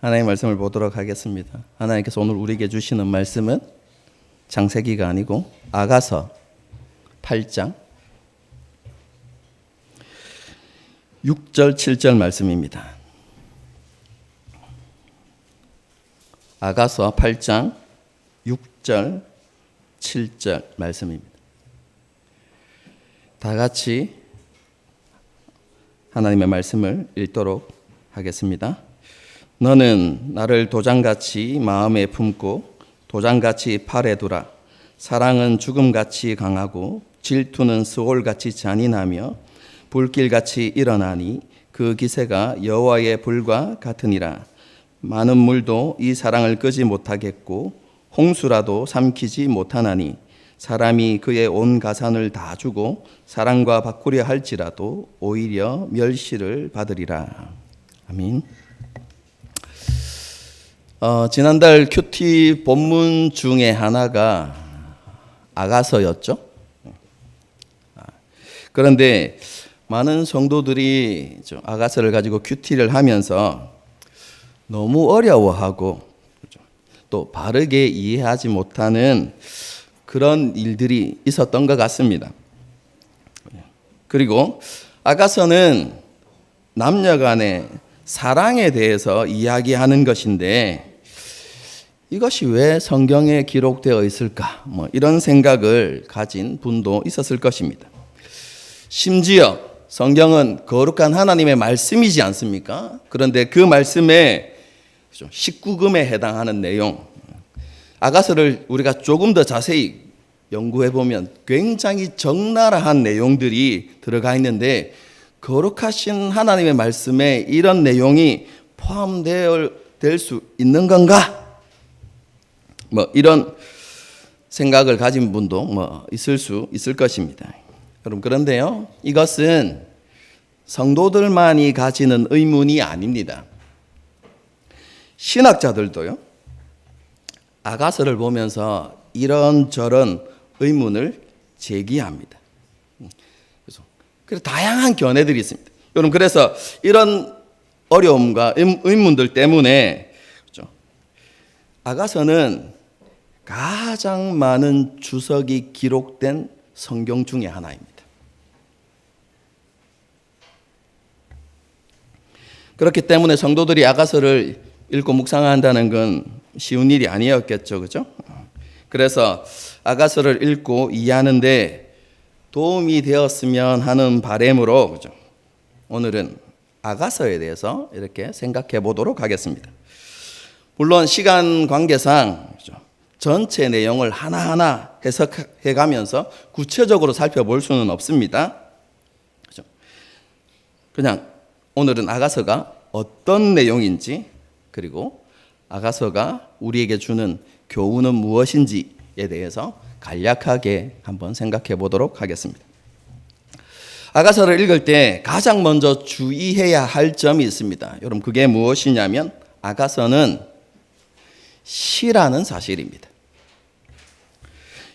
하나님의 말씀을 보도록 하겠습니다. 하나님께서 오늘 우리에게 주시는 말씀은 창세기가 아니고 아가서 8장 6절 7절 말씀입니다. 아가서 8장 6절 7절 말씀입니다. 다 같이 하나님의 말씀을 읽도록 하겠습니다. 너는 나를 도장같이 마음에 품고 도장같이 팔에 두라. 사랑은 죽음같이 강하고 질투는 스올같이 잔인하며 불길같이 일어나니 그 기세가 여호와의 불과 같으니라. 많은 물도 이 사랑을 끄지 못하겠고 홍수라도 삼키지 못하나니 사람이 그의 온 가산을 다 주고 사랑과 바꾸려 할지라도 오히려 멸시를 받으리라. 아멘. 지난달 큐티 본문 중에 하나가 아가서였죠. 그런데 많은 성도들이 아가서를 가지고 큐티를 하면서 너무 어려워하고 또 바르게 이해하지 못하는 그런 일들이 있었던 것 같습니다. 그리고 아가서는 남녀 간의 사랑에 대해서 이야기하는 것인데 이것이 왜 성경에 기록되어 있을까? 이런 생각을 가진 분도 있었을 것입니다. 심지어 성경은 거룩한 하나님의 말씀이지 않습니까? 그런데 그 말씀에 19금에 해당하는 내용, 아가서를 우리가 조금 더 자세히 연구해 보면 굉장히 적나라한 내용들이 들어가 있는데 거룩하신 하나님의 말씀에 이런 내용이 포함될 수 있는 건가? 이런 생각을 가진 분도 있을 수 있을 것입니다. 여러분, 그런데요, 이것은 성도들만이 가지는 의문이 아닙니다. 신학자들도요, 아가서를 보면서 이런저런 의문을 제기합니다. 그래서 다양한 견해들이 있습니다. 여러분, 그래서 이런 어려움과 의문들 때문에 아가서는 가장 많은 주석이 기록된 성경 중에 하나입니다. 그렇기 때문에 성도들이 아가서를 읽고 묵상한다는 건 쉬운 일이 아니었겠죠, 그죠? 그래서 아가서를 읽고 이해하는데 도움이 되었으면 하는 바람으로, 그죠? 오늘은 아가서에 대해서 이렇게 생각해 보도록 하겠습니다. 물론 시간 관계상, 그죠? 전체 내용을 하나하나 해석해 가면서 구체적으로 살펴볼 수는 없습니다. 그죠? 그냥 오늘은 아가서가 어떤 내용인지, 그리고 아가서가 우리에게 주는 교훈은 무엇인지에 대해서 간략하게 한번 생각해 보도록 하겠습니다. 아가서를 읽을 때 가장 먼저 주의해야 할 점이 있습니다. 여러분, 그게 무엇이냐면 아가서는 시라는 사실입니다.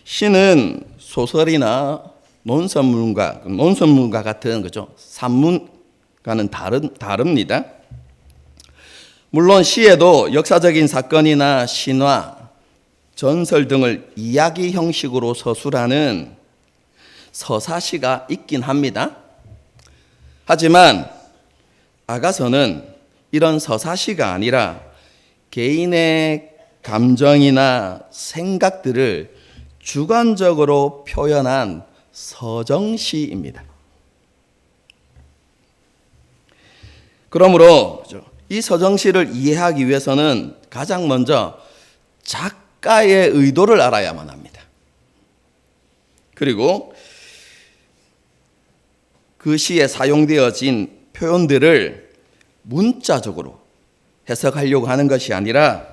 시는 소설이나 논설문과 같은, 그죠? 산문과는 다릅니다. 물론 시에도 역사적인 사건이나 신화, 전설 등을 이야기 형식으로 서술하는 서사시가 있긴 합니다. 하지만 아가서는 이런 서사시가 아니라 개인의 감정이나 생각들을 주관적으로 표현한 서정시입니다. 그러므로 이 서정시를 이해하기 위해서는 가장 먼저 작가의 의도를 알아야만 합니다. 그리고 그 시에 사용되어진 표현들을 문자적으로 해석하려고 하는 것이 아니라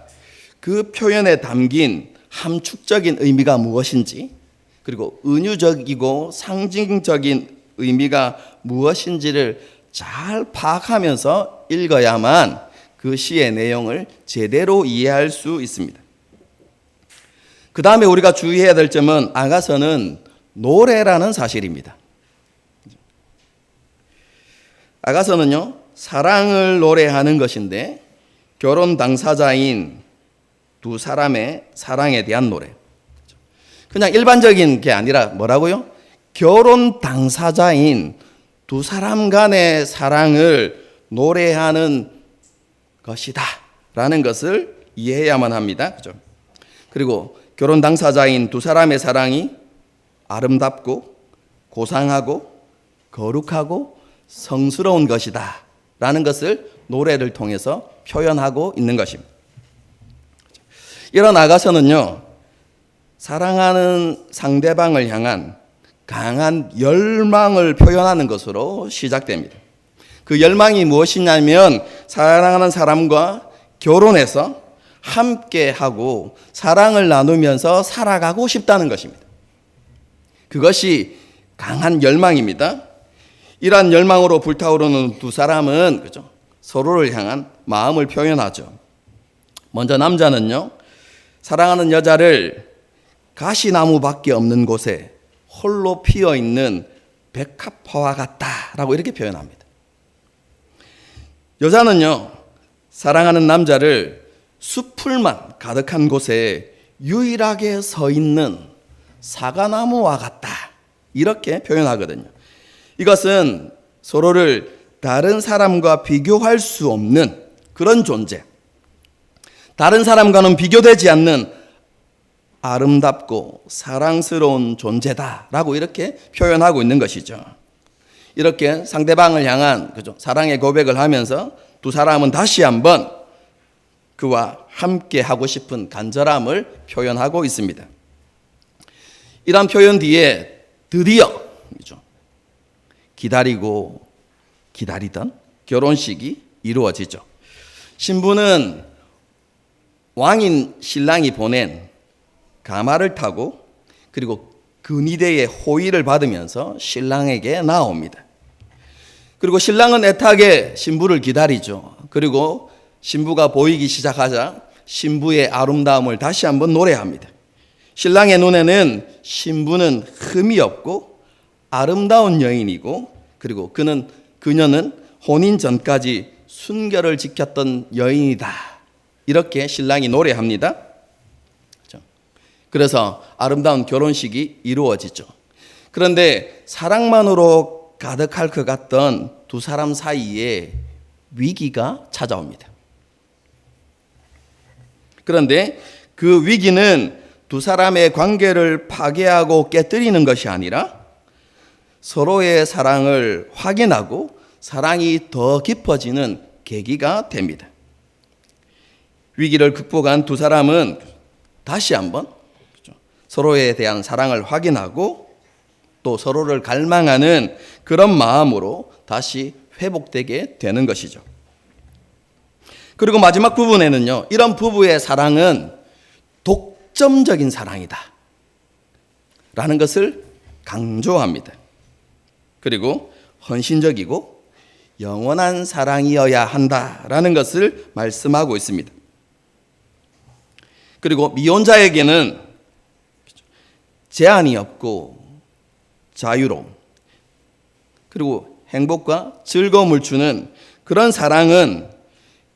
그 표현에 담긴 함축적인 의미가 무엇인지, 그리고 은유적이고 상징적인 의미가 무엇인지를 잘 파악하면서 읽어야만 그 시의 내용을 제대로 이해할 수 있습니다. 그 다음에 우리가 주의해야 될 점은 아가서는 노래라는 사실입니다. 아가서는요, 사랑을 노래하는 것인데 결혼 당사자인 두 사람의 사랑에 대한 노래. 그냥 일반적인 게 아니라 뭐라고요? 결혼 당사자인 두 사람 간의 사랑을 노래하는 것이다 라는 것을 이해해야만 합니다. 그죠? 그리고 결혼 당사자인 두 사람의 사랑이 아름답고 고상하고 거룩하고 성스러운 것이다 라는 것을 노래를 통해서 표현하고 있는 것입니다. 이런 아가서는요, 사랑하는 상대방을 향한 강한 열망을 표현하는 것으로 시작됩니다. 그 열망이 무엇이냐면 사랑하는 사람과 결혼해서 함께하고 사랑을 나누면서 살아가고 싶다는 것입니다. 그것이 강한 열망입니다. 이러한 열망으로 불타오르는 두 사람은 그죠? 서로를 향한 마음을 표현하죠. 먼저 남자는요, 사랑하는 여자를 가시나무밖에 없는 곳에 홀로 피어 있는 백합화와 같다라고 이렇게 표현합니다. 여자는요, 사랑하는 남자를 숲풀만 가득한 곳에 유일하게 서 있는 사과나무와 같다 이렇게 표현하거든요. 이것은 서로를 다른 사람과 비교할 수 없는 그런 존재, 다른 사람과는 비교되지 않는 아름답고 사랑스러운 존재다라고 이렇게 표현하고 있는 것이죠. 이렇게 상대방을 향한 그죠? 사랑의 고백을 하면서 두 사람은 다시 한번 그와 함께 하고 싶은 간절함을 표현하고 있습니다. 이런 표현 뒤에 드디어 그죠? 기다리고 기다리던 결혼식이 이루어지죠. 신부는 왕인 신랑이 보낸 가마를 타고 그리고 근위대의 호의를 받으면서 신랑에게 나옵니다. 그리고 신랑은 애타게 신부를 기다리죠. 그리고 신부가 보이기 시작하자 신부의 아름다움을 다시 한번 노래합니다. 신랑의 눈에는 신부는 흠이 없고 아름다운 여인이고 그리고 그녀는 혼인 전까지 순결을 지켰던 여인이다. 이렇게 신랑이 노래합니다. 그래서 아름다운 결혼식이 이루어지죠. 그런데 사랑만으로 가득할 것 같던 두 사람 사이에 위기가 찾아옵니다. 그런데 그 위기는 두 사람의 관계를 파괴하고 깨뜨리는 것이 아니라 서로의 사랑을 확인하고 사랑이 더 깊어지는 계기가 됩니다. 위기를 극복한 두 사람은 다시 한번 서로에 대한 사랑을 확인하고 또 서로를 갈망하는 그런 마음으로 다시 회복되게 되는 것이죠. 그리고 마지막 부분에는요, 이런 부부의 사랑은 독점적인 사랑이다 라는 것을 강조합니다. 그리고 헌신적이고 영원한 사랑이어야 한다라는 것을 말씀하고 있습니다. 그리고 미혼자에게는 제한이 없고 자유로움 그리고 행복과 즐거움을 주는 그런 사랑은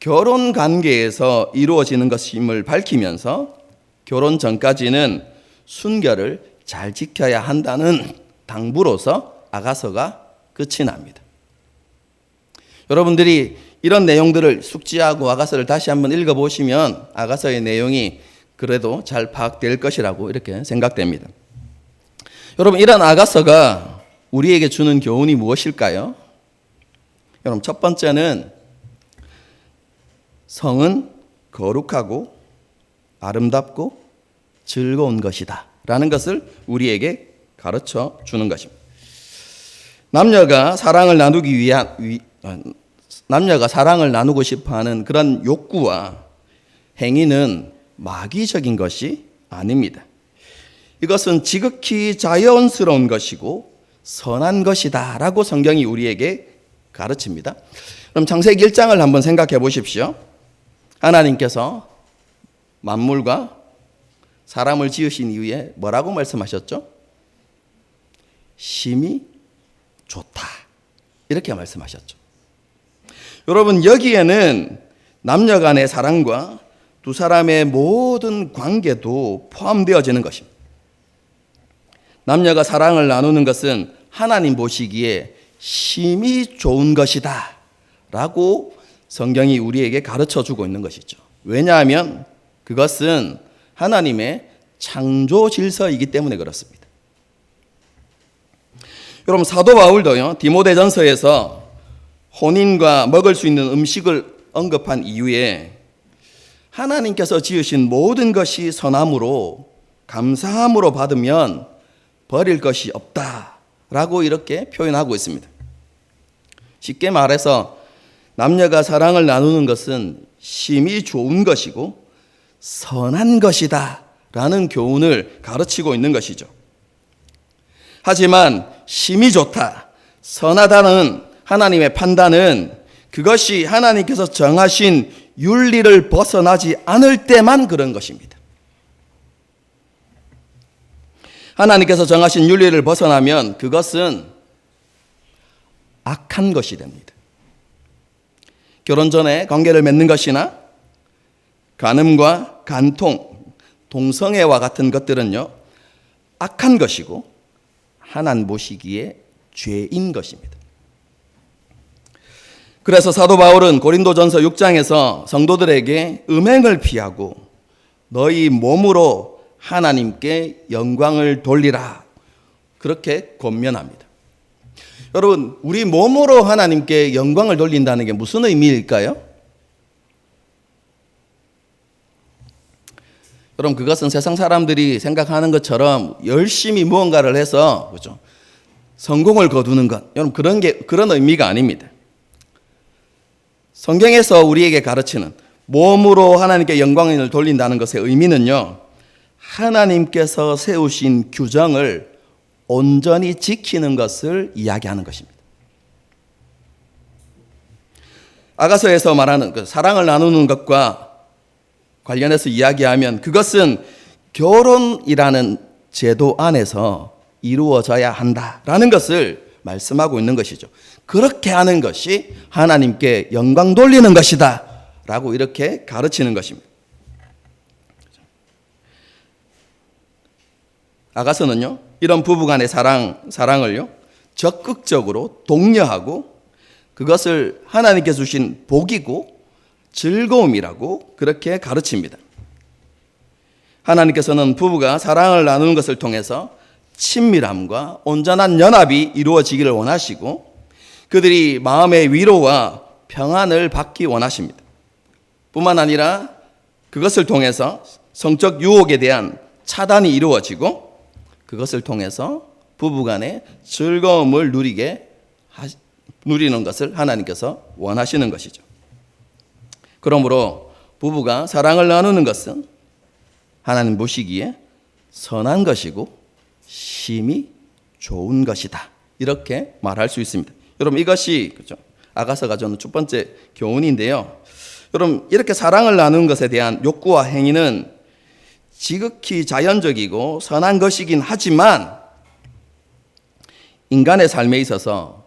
결혼 관계에서 이루어지는 것임을 밝히면서 결혼 전까지는 순결을 잘 지켜야 한다는 당부로서 아가서가 끝이 납니다. 여러분들이 이런 내용들을 숙지하고 아가서를 다시 한번 읽어보시면 아가서의 내용이 그래도 잘 파악될 것이라고 이렇게 생각됩니다. 여러분, 이런 아가서가 우리에게 주는 교훈이 무엇일까요? 여러분, 첫 번째는 성은 거룩하고 아름답고 즐거운 것이다 라는 것을 우리에게 가르쳐 주는 것입니다. 남녀가 사랑을 나누고 싶어하는 그런 욕구와 행위는 마귀적인 것이 아닙니다. 이것은 지극히 자연스러운 것이고 선한 것이다 라고 성경이 우리에게 가르칩니다. 그럼 창세기 1장을 한번 생각해 보십시오. 하나님께서 만물과 사람을 지으신 이후에 뭐라고 말씀하셨죠? 심히 좋다 이렇게 말씀하셨죠. 여러분, 여기에는 남녀 간의 사랑과 두 사람의 모든 관계도 포함되어지는 것입니다. 남녀가 사랑을 나누는 것은 하나님 보시기에 심히 좋은 것이다 라고 성경이 우리에게 가르쳐 주고 있는 것이죠. 왜냐하면 그것은 하나님의 창조 질서이기 때문에 그렇습니다. 여러분, 사도 바울도요, 디모데전서에서 혼인과 먹을 수 있는 음식을 언급한 이후에 하나님께서 지으신 모든 것이 선함으로 감사함으로 받으면 버릴 것이 없다라고 이렇게 표현하고 있습니다. 쉽게 말해서 남녀가 사랑을 나누는 것은 심히 좋은 것이고 선한 것이다 라는 교훈을 가르치고 있는 것이죠. 하지만 심히 좋다, 선하다는 하나님의 판단은 그것이 하나님께서 정하신 윤리를 벗어나지 않을 때만 그런 것입니다. 하나님께서 정하신 윤리를 벗어나면 그것은 악한 것이 됩니다. 결혼 전에 관계를 맺는 것이나 간음과 간통, 동성애와 같은 것들은요, 악한 것이고 하나님 보시기에 죄인 것입니다. 그래서 사도 바울은 고린도전서 6장에서 성도들에게 음행을 피하고 너희 몸으로 하나님께 영광을 돌리라 그렇게 권면합니다. 여러분, 우리 몸으로 하나님께 영광을 돌린다는 게 무슨 의미일까요? 여러분, 그것은 세상 사람들이 생각하는 것처럼 열심히 무언가를 해서 그렇죠? 성공을 거두는 것, 여러분 그런 의미가 아닙니다. 성경에서 우리에게 가르치는 몸으로 하나님께 영광을 돌린다는 것의 의미는요, 하나님께서 세우신 규정을 온전히 지키는 것을 이야기하는 것입니다. 아가서에서 말하는 그 사랑을 나누는 것과 관련해서 이야기하면 그것은 결혼이라는 제도 안에서 이루어져야 한다라는 것을 말씀하고 있는 것이죠. 그렇게 하는 것이 하나님께 영광 돌리는 것이다 라고 이렇게 가르치는 것입니다. 아가서는요, 이런 부부간의 사랑을요, 적극적으로 독려하고 그것을 하나님께서 주신 복이고 즐거움이라고 그렇게 가르칩니다. 하나님께서는 부부가 사랑을 나누는 것을 통해서 친밀함과 온전한 연합이 이루어지기를 원하시고 그들이 마음의 위로와 평안을 받기 원하십니다. 뿐만 아니라 그것을 통해서 성적 유혹에 대한 차단이 이루어지고 그것을 통해서 부부간의 즐거움을 누리는 것을 하나님께서 원하시는 것이죠. 그러므로 부부가 사랑을 나누는 것은 하나님 보시기에 선한 것이고 심히 좋은 것이다 이렇게 말할 수 있습니다. 여러분, 이것이 그렇죠? 아가서가 저는 첫 번째 교훈인데요. 여러분, 이렇게 사랑을 나누는 것에 대한 욕구와 행위는 지극히 자연적이고 선한 것이긴 하지만 인간의 삶에 있어서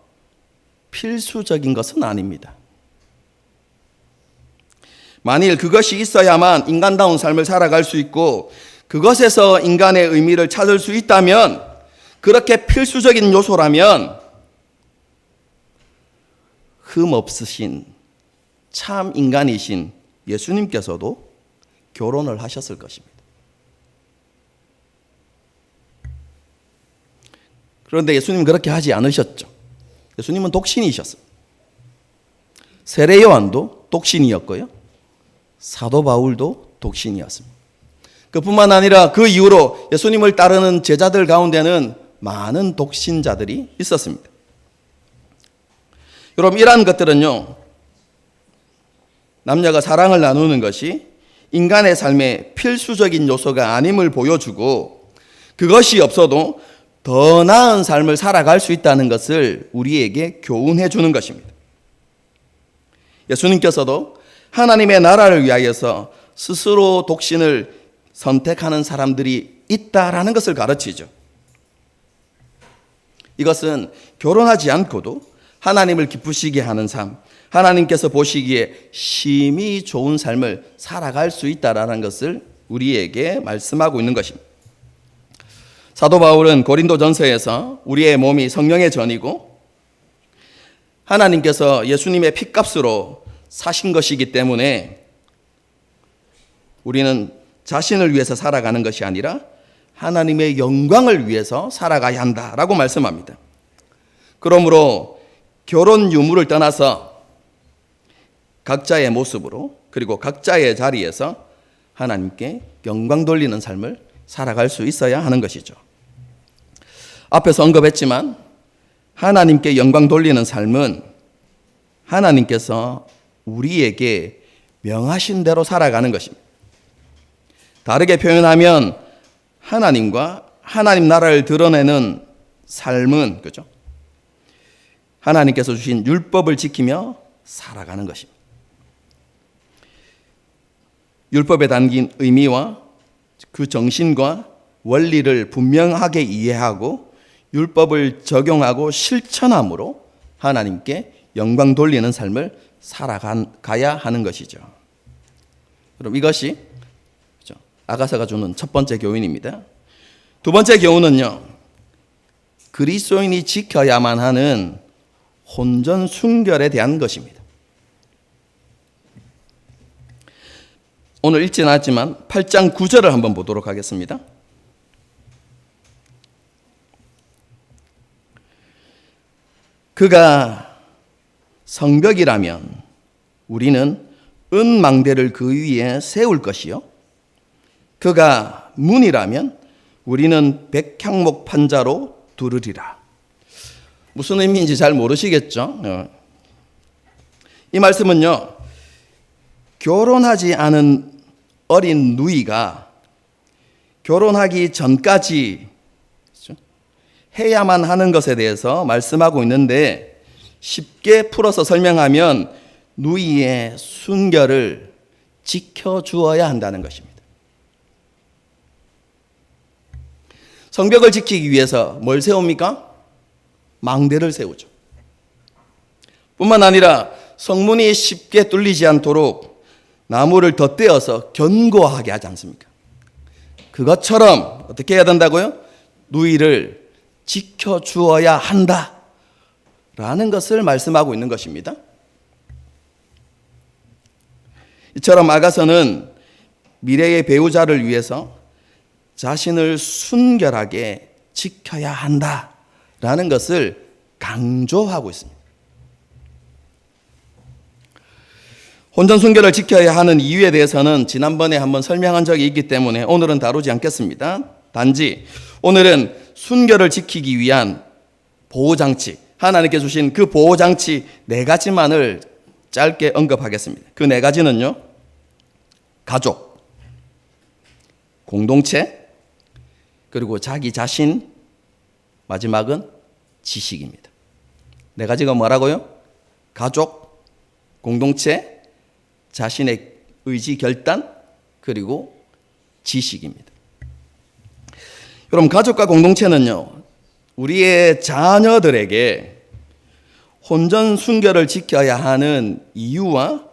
필수적인 것은 아닙니다. 만일 그것이 있어야만 인간다운 삶을 살아갈 수 있고 그것에서 인간의 의미를 찾을 수 있다면, 그렇게 필수적인 요소라면 흠 없으신 참 인간이신 예수님께서도 결혼을 하셨을 것입니다. 그런데 예수님은 그렇게 하지 않으셨죠. 예수님은 독신이셨습니다. 세례 요한도 독신이었고요, 사도 바울도 독신이었습니다. 그뿐만 아니라 그 이후로 예수님을 따르는 제자들 가운데는 많은 독신자들이 있었습니다. 여러분, 이러한 것들은요, 남녀가 사랑을 나누는 것이 인간의 삶의 필수적인 요소가 아님을 보여주고 그것이 없어도 더 나은 삶을 살아갈 수 있다는 것을 우리에게 교훈해 주는 것입니다. 예수님께서도 하나님의 나라를 위하여서 스스로 독신을 선택하는 사람들이 있다라는 것을 가르치죠. 이것은 결혼하지 않고도 하나님을 기쁘시게 하는 삶, 하나님께서 보시기에 심히 좋은 삶을 살아갈 수 있다라는 것을 우리에게 말씀하고 있는 것입니다. 사도 바울은 고린도전서에서 우리의 몸이 성령의 전이고 하나님께서 예수님의 피값으로 사신 것이기 때문에 우리는 자신을 위해서 살아가는 것이 아니라 하나님의 영광을 위해서 살아가야 한다라고 말씀합니다. 그러므로 결혼 유무를 떠나서 각자의 모습으로 그리고 각자의 자리에서 하나님께 영광 돌리는 삶을 살아갈 수 있어야 하는 것이죠. 앞에서 언급했지만 하나님께 영광 돌리는 삶은 하나님께서 우리에게 명하신 대로 살아가는 것입니다. 다르게 표현하면 하나님과 하나님 나라를 드러내는 삶은 그죠? 하나님께서 주신 율법을 지키며 살아가는 것입니다. 율법에 담긴 의미와 그 정신과 원리를 분명하게 이해하고 율법을 적용하고 실천함으로 하나님께 영광 돌리는 삶을 살아가야 하는 것이죠. 그럼 이것이 아가서가 주는 첫 번째 교훈입니다. 두 번째 교훈은요, 그리스도인이 지켜야만 하는 혼전 순결에 대한 것입니다. 오늘 읽지는 않았지만 8장 9절을 한번 보도록 하겠습니다. 그가 성벽이라면 우리는 은망대를 그 위에 세울 것이요 그가 문이라면 우리는 백향목 판자로 두르리라. 무슨 의미인지 잘 모르시겠죠? 이 말씀은요, 결혼하지 않은 어린 누이가 결혼하기 전까지 해야만 하는 것에 대해서 말씀하고 있는데, 쉽게 풀어서 설명하면 누이의 순결을 지켜주어야 한다는 것입니다. 성벽을 지키기 위해서 뭘 세웁니까? 망대를 세우죠. 뿐만 아니라 성문이 쉽게 뚫리지 않도록 나무를 덧대어서 견고하게 하지 않습니까? 그것처럼 어떻게 해야 된다고요? 누이를 지켜주어야 한다라는 것을 말씀하고 있는 것입니다. 이처럼 아가서는 미래의 배우자를 위해서 자신을 순결하게 지켜야 한다라는 것을 강조하고 있습니다. 혼전 순결을 지켜야 하는 이유에 대해서는 지난번에 한번 설명한 적이 있기 때문에 오늘은 다루지 않겠습니다. 단지 오늘은 순결을 지키기 위한 보호장치, 하나님께 주신 그 보호장치 4가지만을 짧게 언급하겠습니다. 그 4가지는요, 가족, 공동체, 그리고 자기 자신, 마지막은 지식입니다. 4가지가 뭐라고요? 가족, 공동체, 자신의 의지 결단, 그리고 지식입니다. 그럼 가족과 공동체는요, 우리의 자녀들에게 혼전 순결을 지켜야 하는 이유와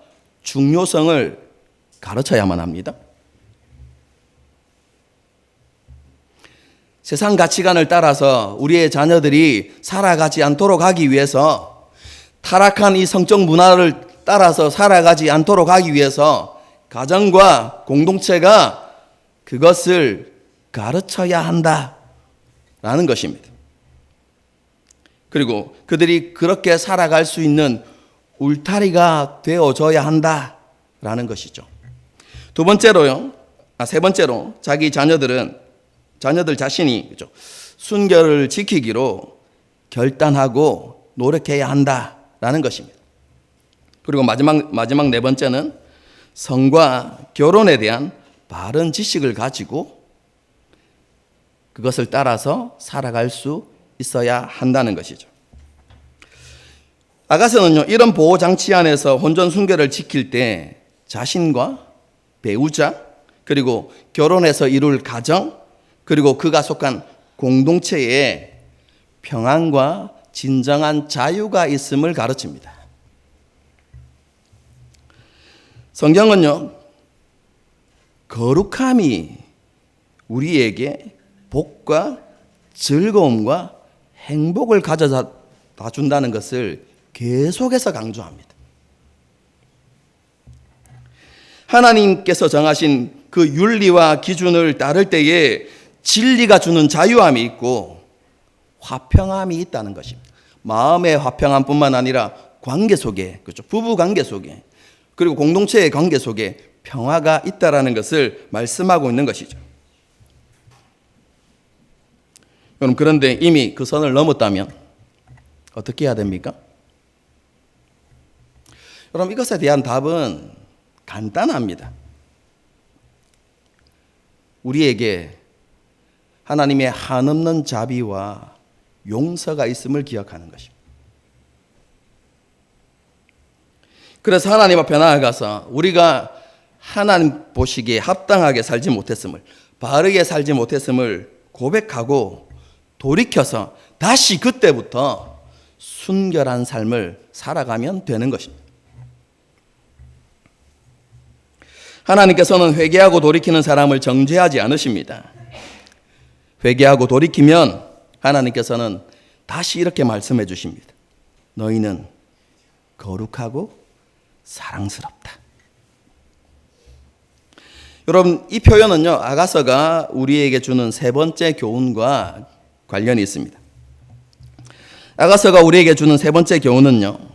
중요성을 가르쳐야만 합니다. 세상 가치관을 따라서 우리의 자녀들이 살아가지 않도록 하기 위해서, 타락한 이 성적 문화를 따라서 살아가지 않도록 하기 위해서 가정과 공동체가 그것을 가르쳐야 한다라는 것입니다. 그리고 그들이 그렇게 살아갈 수 있는 울타리가 되어줘야 한다라는 것이죠. 세 번째로 자기 자녀들 자신이 그죠, 순결을 지키기로 결단하고 노력해야 한다라는 것입니다. 그리고 마지막 4번째는 성과 결혼에 대한 바른 지식을 가지고 그것을 따라서 살아갈 수 있어야 한다는 것이죠. 아가서는요, 이런 보호장치 안에서 혼전 순결을 지킬 때 자신과 배우자, 그리고 결혼해서 이룰 가정, 그리고 그가 속한 공동체에 평안과 진정한 자유가 있음을 가르칩니다. 성경은요, 거룩함이 우리에게 복과 즐거움과 행복을 가져다 준다는 것을 계속해서 강조합니다. 하나님께서 정하신 그 윤리와 기준을 따를 때에 진리가 주는 자유함이 있고 화평함이 있다는 것입니다. 마음의 화평함뿐만 아니라 관계 속에, 그렇죠? 부부 관계 속에, 그리고 공동체의 관계 속에 평화가 있다라는 것을 말씀하고 있는 것이죠. 여러분, 그런데 이미 그 선을 넘었다면 어떻게 해야 됩니까? 여러분, 이것에 대한 답은 간단합니다. 우리에게 하나님의 한없는 자비와 용서가 있음을 기억하는 것입니다. 그래서 하나님 앞에 나아가서 우리가 하나님 보시기에 합당하게 살지 못했음을, 바르게 살지 못했음을 고백하고 돌이켜서 다시 그때부터 순결한 삶을 살아가면 되는 것입니다. 하나님께서는 회개하고 돌이키는 사람을 정죄하지 않으십니다. 회개하고 돌이키면 하나님께서는 다시 이렇게 말씀해 주십니다. 너희는 거룩하고 사랑스럽다. 여러분, 이 표현은요, 아가서가 우리에게 주는 세 번째 교훈과 관련이 있습니다. 아가서가 우리에게 주는 세 번째 교훈은요,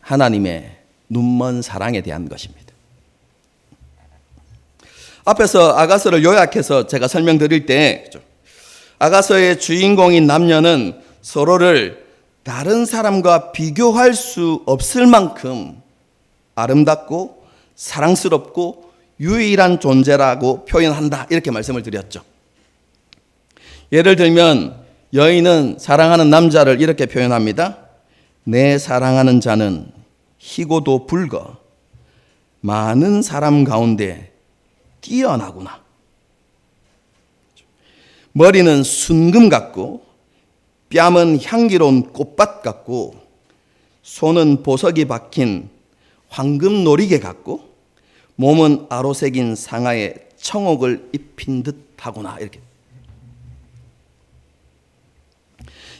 하나님의 눈먼 사랑에 대한 것입니다. 앞에서 아가서를 요약해서 제가 설명드릴 때 아가서의 주인공인 남녀는 서로를 다른 사람과 비교할 수 없을 만큼 아름답고 사랑스럽고 유일한 존재라고 표현한다, 이렇게 말씀을 드렸죠. 예를 들면 여인은 사랑하는 남자를 이렇게 표현합니다. 내 사랑하는 자는 희고도 붉어 많은 사람 가운데 뛰어나구나. 머리는 순금 같고 뺨은 향기로운 꽃밭 같고 손은 보석이 박힌 황금 놀이개 같고 몸은 아로새긴 상아에 청옥을 입힌 듯하구나. 이렇게.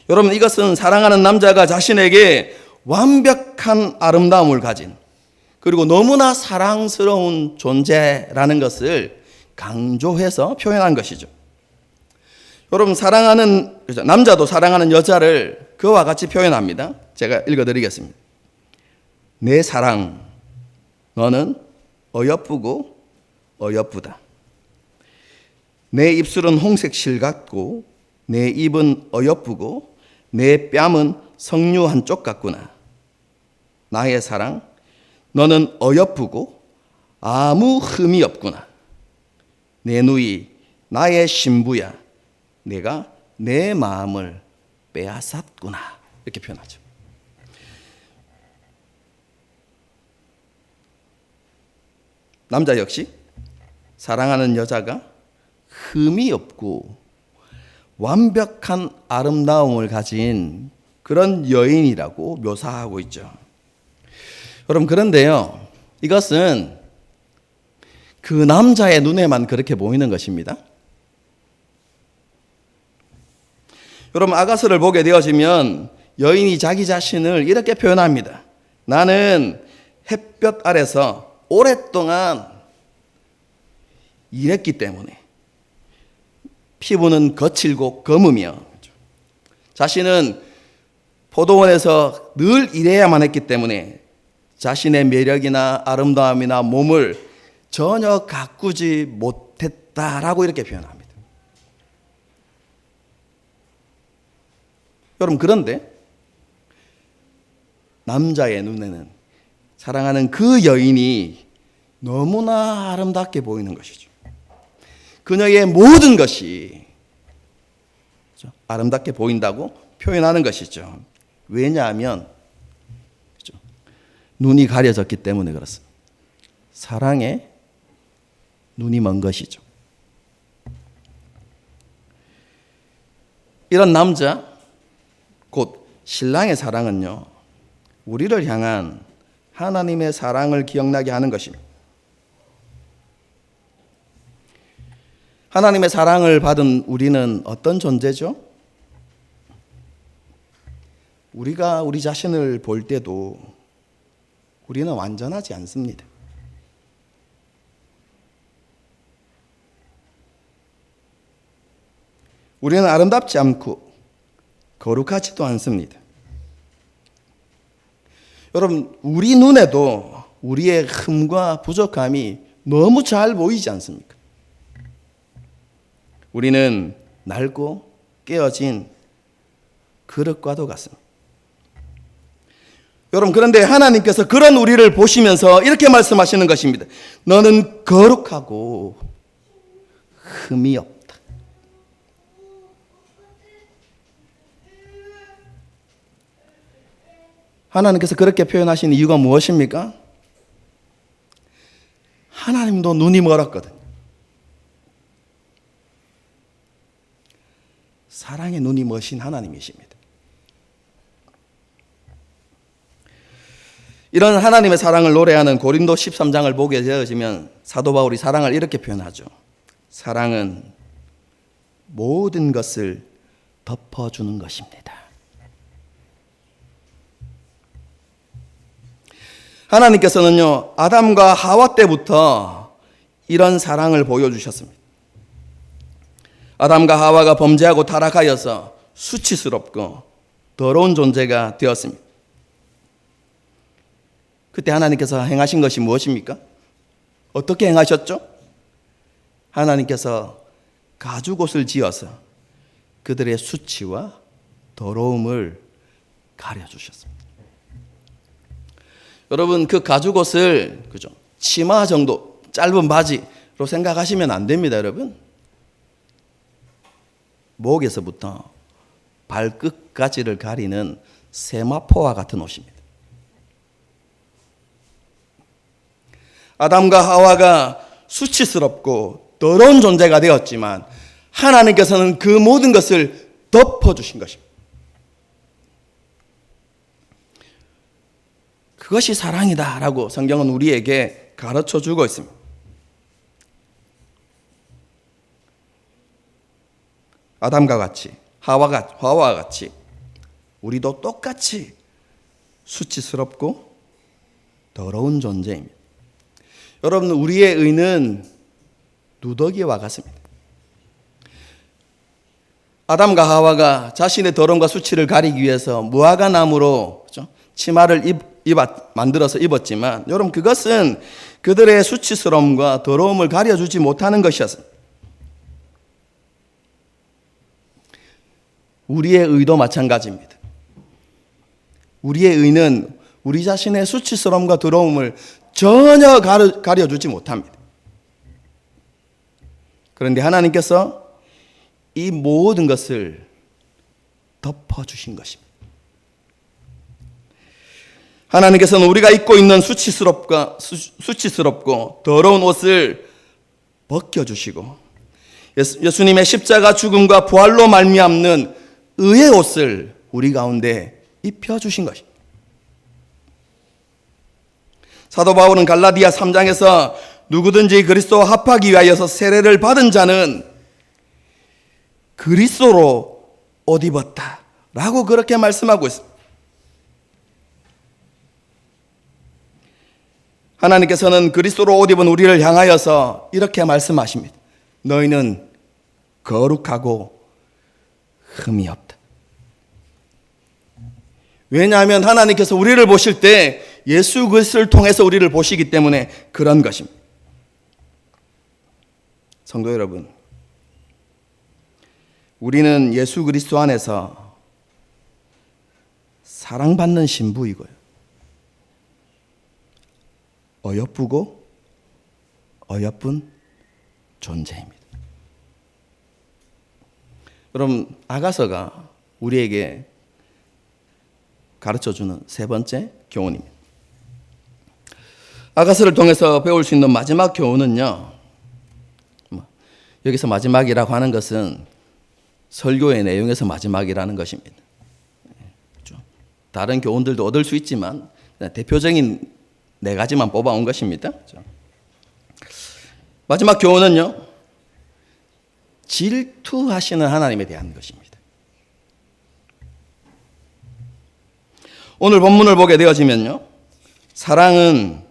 여러분, 이것은 사랑하는 남자가 자신에게 완벽한 아름다움을 가진, 그리고 너무나 사랑스러운 존재라는 것을 강조해서 표현한 것이죠. 여러분, 남자도 사랑하는 여자를 그와 같이 표현합니다. 제가 읽어드리겠습니다. 내 사랑, 너는 어여쁘고 어여쁘다. 내 입술은 홍색 실 같고 내 입은 어여쁘고 내 뺨은 석류 한 쪽 같구나. 나의 사랑, 너는 어여쁘고 아무 흠이 없구나. 내 누이, 나의 신부야. 내가 내 마음을 빼앗았구나. 이렇게 표현하죠. 남자 역시 사랑하는 여자가 흠이 없고 완벽한 아름다움을 가진 그런 여인이라고 묘사하고 있죠. 여러분, 그런데요, 이것은 그 남자의 눈에만 그렇게 보이는 것입니다. 여러분, 아가서를 보게 되어지면 여인이 자기 자신을 이렇게 표현합니다. 나는 햇볕 아래서 오랫동안 일했기 때문에 피부는 거칠고 검으며 자신은 포도원에서 늘 일해야만 했기 때문에 자신의 매력이나 아름다움이나 몸을 전혀 가꾸지 못했다라고 이렇게 표현합니다. 여러분, 그런데 남자의 눈에는 사랑하는 그 여인이 너무나 아름답게 보이는 것이죠. 그녀의 모든 것이 아름답게 보인다고 표현하는 것이죠. 왜냐하면 눈이 가려졌기 때문에 그렇습니다. 사랑에 눈이 먼 것이죠. 이런 남자, 곧 신랑의 사랑은요, 우리를 향한 하나님의 사랑을 기억나게 하는 것입니다. 하나님의 사랑을 받은 우리는 어떤 존재죠? 우리가 우리 자신을 볼 때도 우리는 완전하지 않습니다. 우리는 아름답지 않고 거룩하지도 않습니다. 여러분, 우리 눈에도 우리의 흠과 부족함이 너무 잘 보이지 않습니까? 우리는 낡고 깨어진 그릇과도 같습니다. 여러분, 그런데 하나님께서 그런 우리를 보시면서 이렇게 말씀하시는 것입니다. 너는 거룩하고 흠이 없다. 하나님께서 그렇게 표현하신 이유가 무엇입니까? 하나님도 눈이 멀었거든요. 사랑의 눈이 머신 하나님이십니다. 이런 하나님의 사랑을 노래하는 고린도 13장을 보게 되어지면 사도 바울이 사랑을 이렇게 표현하죠. 사랑은 모든 것을 덮어주는 것입니다. 하나님께서는요, 아담과 하와 때부터 이런 사랑을 보여주셨습니다. 아담과 하와가 범죄하고 타락하여서 수치스럽고 더러운 존재가 되었습니다. 그때 하나님께서 행하신 것이 무엇입니까? 어떻게 행하셨죠? 하나님께서 가죽옷을 지어서 그들의 수치와 더러움을 가려주셨습니다. 여러분, 그 가죽옷을 치마 정도 짧은 바지로 생각하시면 안 됩니다, 여러분. 목에서부터 발끝까지를 가리는 세마포와 같은 옷입니다. 아담과 하와가 수치스럽고 더러운 존재가 되었지만 하나님께서는 그 모든 것을 덮어주신 것입니다. 그것이 사랑이다라고 성경은 우리에게 가르쳐주고 있습니다. 아담과 같이 하와와 같이 우리도 똑같이 수치스럽고 더러운 존재입니다. 여러분, 우리의 의는 누더기와 같습니다. 아담과 하와가 자신의 더러움과 수치를 가리기 위해서 무화과 나무로 치마를 만들어서 입었지만 여러분, 그것은 그들의 수치스러움과 더러움을 가려주지 못하는 것이었습니다. 우리의 의도 마찬가지입니다. 우리의 의는 우리 자신의 수치스러움과 더러움을 전혀 가려주지 못합니다. 그런데 하나님께서 이 모든 것을 덮어주신 것입니다. 하나님께서는 우리가 입고 있는 수치스럽고 더러운 옷을 벗겨주시고 예수님의 십자가 죽음과 부활로 말미암는 의의 옷을 우리 가운데 입혀주신 것입니다. 사도 바울은 갈라디아 3장에서 누구든지 그리스도와 합하기 위하여서 세례를 받은 자는 그리스도로 옷 입었다 라고 그렇게 말씀하고 있습니다. 하나님께서는 그리스도로 옷 입은 우리를 향하여서 이렇게 말씀하십니다. 너희는 거룩하고 흠이 없다. 왜냐하면 하나님께서 우리를 보실 때 예수 그리스도를 통해서 우리를 보시기 때문에 그런 것입니다. 성도 여러분, 우리는 예수 그리스도 안에서 사랑받는 신부이고요, 어여쁘고 어여쁜 존재입니다. 여러분, 아가서가 우리에게 가르쳐주는 세 번째 교훈입니다. 아가서를 통해서 배울 수 있는 마지막 교훈은요, 여기서 마지막이라고 하는 것은 설교의 내용에서 마지막이라는 것입니다. 그렇죠? 다른 교훈들도 얻을 수 있지만 대표적인 네 가지만 뽑아온 것입니다. 마지막 교훈은요, 질투하시는 하나님에 대한 것입니다. 오늘 본문을 보게 되어지면요, 사랑은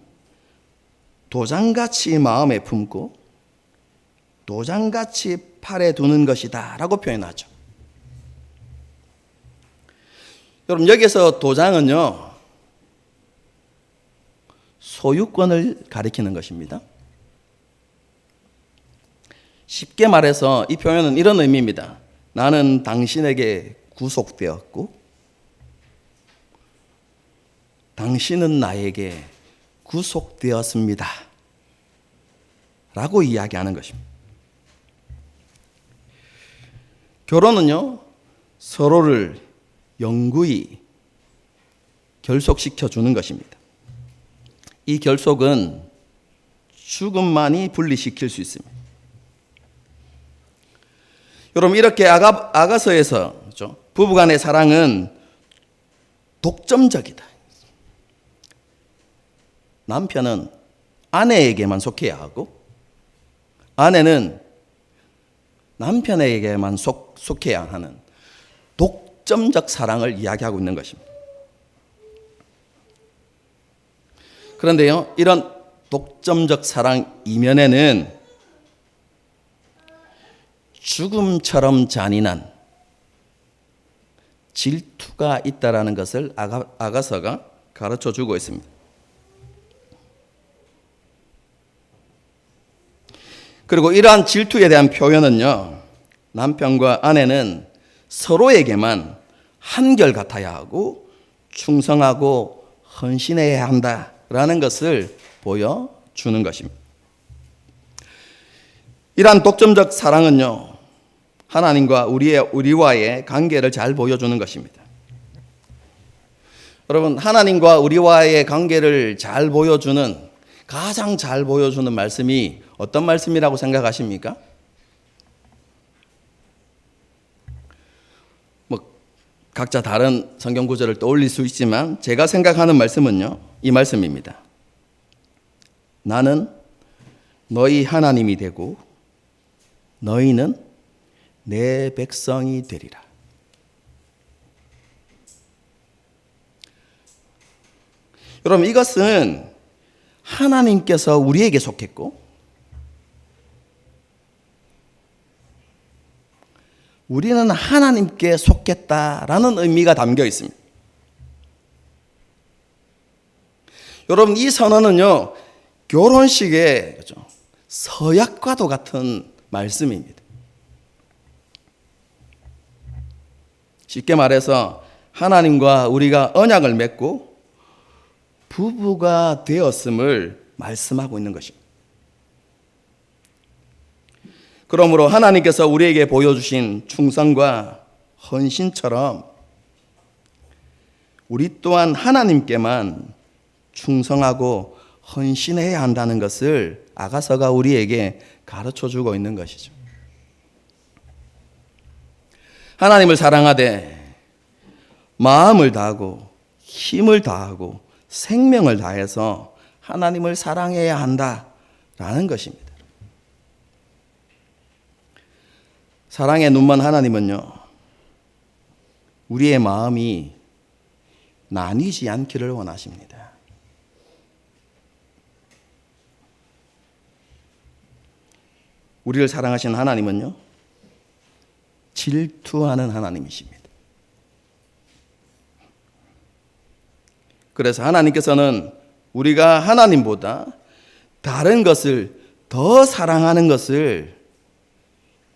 도장같이 마음에 품고 도장같이 팔에 두는 것이다 라고 표현하죠. 여러분, 여기서 도장은요, 소유권을 가리키는 것입니다. 쉽게 말해서 이 표현은 이런 의미입니다. 나는 당신에게 구속되었고 당신은 나에게 구속되었습니다 라고 이야기하는 것입니다. 결혼은요, 서로를 영구히 결속시켜 주는 것입니다. 이 결속은 죽음만이 분리시킬 수 있습니다. 여러분, 이렇게 아가서에서 부부간의 사랑은 독점적이다. 남편은 아내에게만 속해야 하고 아내는 남편에게만 속해야 하는 독점적 사랑을 이야기하고 있는 것입니다. 그런데요, 이런 독점적 사랑 이면에는 죽음처럼 잔인한 질투가 있다라는 것을 아가서가 가르쳐 주고 있습니다. 그리고 이러한 질투에 대한 표현은요, 남편과 아내는 서로에게만 한결같아야 하고 충성하고 헌신해야 한다라는 것을 보여주는 것입니다. 이러한 독점적 사랑은요, 하나님과 우리와의 관계를 잘 보여주는 것입니다. 여러분, 하나님과 우리와의 관계를 가장 잘 보여주는 말씀이 어떤 말씀이라고 생각하십니까? 각자 다른 성경 구절을 떠올릴 수 있지만 제가 생각하는 말씀은요, 이 말씀입니다. 나는 너희 하나님이 되고 너희는 내 백성이 되리라. 여러분, 이것은 하나님께서 우리에게 속했고 우리는 하나님께 속했다라는 의미가 담겨 있습니다. 여러분, 이 선언은요, 결혼식의 서약과도 같은 말씀입니다. 쉽게 말해서 하나님과 우리가 언약을 맺고 부부가 되었음을 말씀하고 있는 것입니다. 그러므로 하나님께서 우리에게 보여주신 충성과 헌신처럼 우리 또한 하나님께만 충성하고 헌신해야 한다는 것을 아가서가 우리에게 가르쳐주고 있는 것이죠. 하나님을 사랑하되 마음을 다하고 힘을 다하고 생명을 다해서 하나님을 사랑해야 한다라는 것입니다. 사랑의 눈먼 하나님은요, 우리의 마음이 나뉘지 않기를 원하십니다. 우리를 사랑하신 하나님은요, 질투하는 하나님이십니다. 그래서 하나님께서는 우리가 하나님보다 다른 것을 더 사랑하는 것을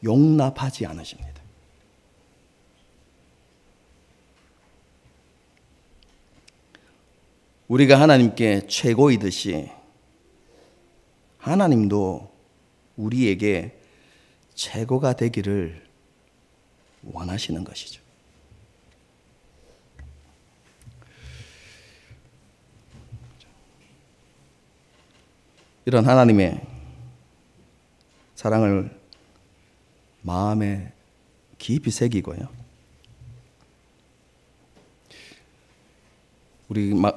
용납하지 않으십니다. 우리가 하나님께 최고이듯이 하나님도 우리에게 최고가 되기를 원하시는 것이죠. 이런 하나님의 사랑을 마음에 깊이 새기고요,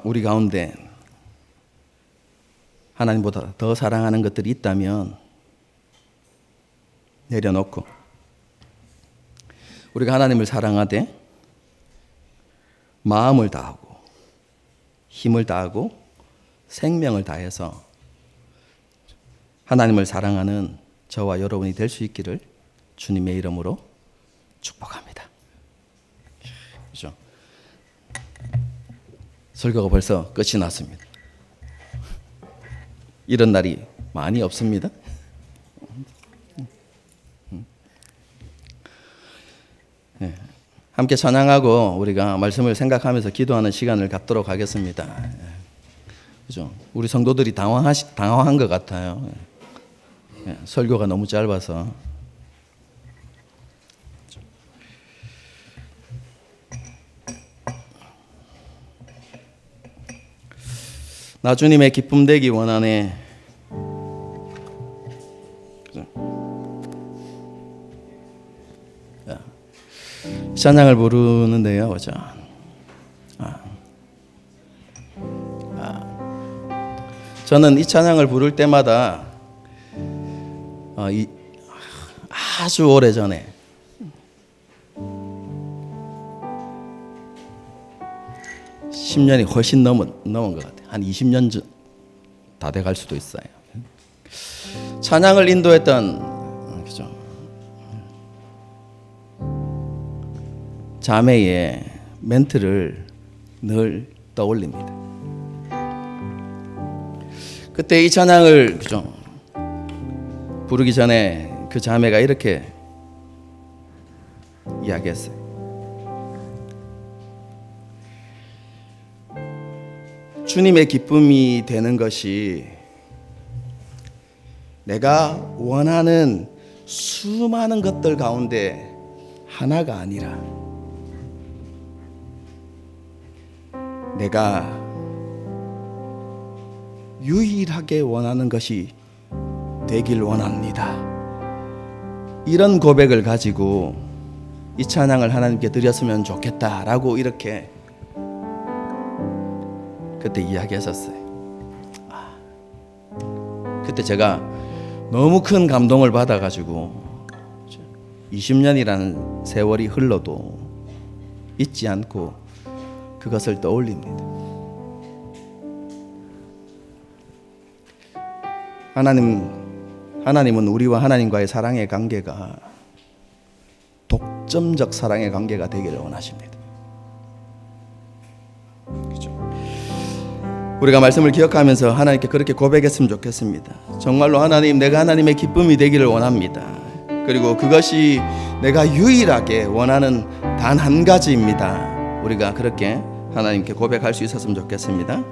우리 가운데 하나님보다 더 사랑하는 것들이 있다면 내려놓고 우리가 하나님을 사랑하되 마음을 다하고 힘을 다하고 생명을 다해서 하나님을 사랑하는 저와 여러분이 될 수 있기를 주님의 이름으로 축복합니다. 그렇죠? 설교가 벌써 끝이 났습니다. 이런 날이 많이 없습니다. 네. 함께 찬양하고 우리가 말씀을 생각하면서 기도하는 시간을 갖도록 하겠습니다. 그죠? 우리 성도들이 당황한 것 같아요. 설교가 너무 짧아서. 나 주님의 기쁨 되기 원하네. 찬양을 부르는데요, 그죠? 저는 이 찬양을 부를 때마다 아주 오래 전에 10년이 훨씬 넘은 것 같아요. 한 20년 전 다 돼갈 수도 있어요. 찬양을 인도했던 그죠? 자매의 멘트를 늘 떠올립니다. 그때 이 찬양을 그죠? 부르기 전에 그 자매가 이렇게 이야기했어요. 주님의 기쁨이 되는 것이 내가 원하는 수많은 것들 가운데 하나가 아니라 내가 유일하게 원하는 것이 되길 원합니다. 이런 고백을 가지고 이 찬양을 하나님께 드렸으면 좋겠다라고 이렇게 그때 이야기했었어요. 그때 제가 너무 큰 감동을 받아가지고 20년이라는 세월이 흘러도 잊지 않고 그것을 떠올립니다. 하나님은 우리와 하나님과의 사랑의 관계가 독점적 사랑의 관계가 되기를 원하십니다. 그렇죠? 우리가 말씀을 기억하면서 하나님께 그렇게 고백했으면 좋겠습니다. 정말로 하나님, 내가 하나님의 기쁨이 되기를 원합니다. 그리고 그것이 내가 유일하게 원하는 단 한 가지입니다. 우리가 그렇게 하나님께 고백할 수 있었으면 좋겠습니다.